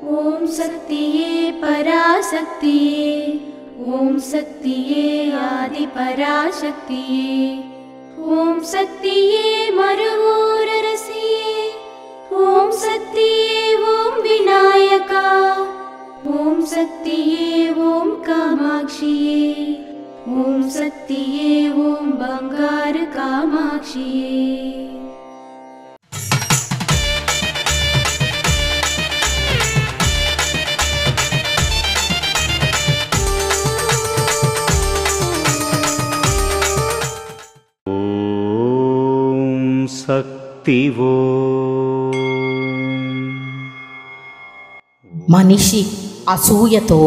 ओम शक्तिये पराशक्तिये, ओम शक्तिये आदि पराशक्तिये, ओम शक्तिये मरुवोररसिये, ओम शक्तिये ओम विनायका, ओम शक्तिये ओम कामाक्षिये, ओम शक्तिये ओम बंगार कामाक्षिये। శక్తివో మనిషి అసూయతో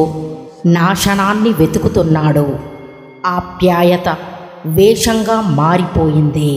నాశనాన్ని వెతుకుతున్నాడు. ఆప్యాయత వేషంగా మారిపోయింది.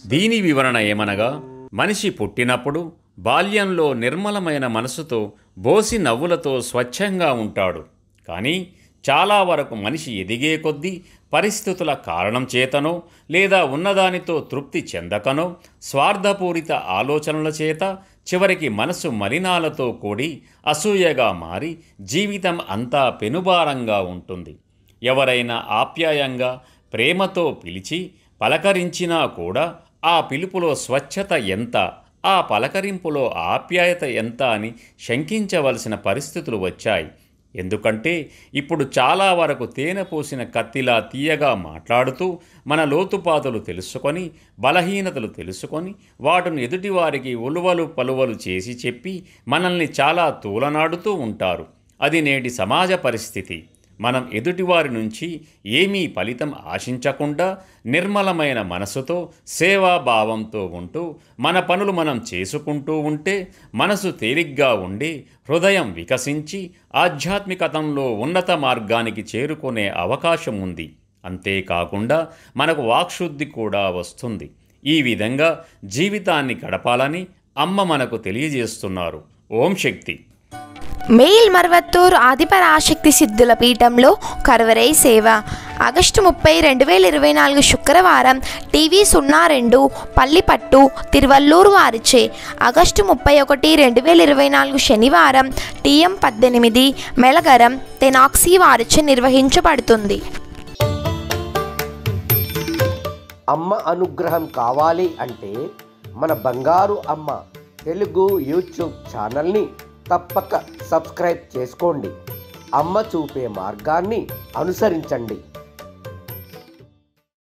దీని వివరణ ఏమనగా, మనిషి పుట్టినప్పుడు బాల్యంలో నిర్మలమైన మనసుతో బోసి నవ్వులతో స్వచ్ఛంగా ఉంటాడు. కానీ చాలా వరకు మనిషి ఎదిగే కొద్దీ పరిస్థితుల కారణం చేతనో లేదా ఉన్నదానితో తృప్తి చెందకనో స్వార్థపూరిత ఆలోచనల చేత చివరికి మనసు మలినాలతో కూడి అసూయగా మారి జీవితం అంతా పెనుభారంగా ఉంటుంది. ఎవరైనా ఆప్యాయంగా ప్రేమతో పిలిచి పలకరించినా కూడా ఆ పిలుపులో స్వచ్ఛత ఎంత, ఆ పలకరింపులో ఆప్యాయత ఎంత అని శంకించవలసిన పరిస్థితులు వచ్చాయి. ఎందుకంటే ఇప్పుడు చాలా వరకు తేనె పోసిన కత్తిలా తీయగా మాట్లాడుతూ మన లోతుపాతులు తెలుసుకొని, బలహీనతలు తెలుసుకొని, వాటిని ఎదుటివారికి ఉలువలు పలువలు చేసి చెప్పి మనల్ని చాలా తూలనాడుతూ ఉంటారు. అది నేటి సమాజ పరిస్థితి. మనం ఎదుటివారి నుంచి ఏమీ ఫలితం ఆశించకుండా నిర్మలమైన మనసుతో సేవాభావంతో ఉంటూ మన పనులు మనం చేసుకుంటూ ఉంటే మనసు తేలిగ్గా ఉండి హృదయం వికసించి ఆధ్యాత్మికతంలో ఉన్నత మార్గానికి చేరుకునే అవకాశం ఉంది. అంతేకాకుండా మనకు వాక్శుద్ధి కూడా వస్తుంది. ఈ విధంగా జీవితాన్ని గడపాలని అమ్మ మనకు తెలియజేస్తున్నారు. ఓం శక్తి. మేల్ మర్వత్తూరు ఆదిపరాశక్తి సిద్ధుల పీఠంలో కరవరై సేవ ఆగస్టు 30, 2024 శుక్రవారం టీవీ 02 పల్లిపట్టు తిరువల్లూరు వారిచే, ఆగస్టు 31, 2024 శనివారం TM 18 మెలగరం తెనాక్సీ వారిచే నిర్వహించబడుతుంది. అమ్మ అనుగ్రహం కావాలి అంటే మన బంగారు అమ్మ తెలుగు యూట్యూబ్ ఛానల్ని తప్పక సబ్స్క్రైబ్ చేసుకోండి. అమ్మ చూపే మార్గాన్ని అనుసరించండి.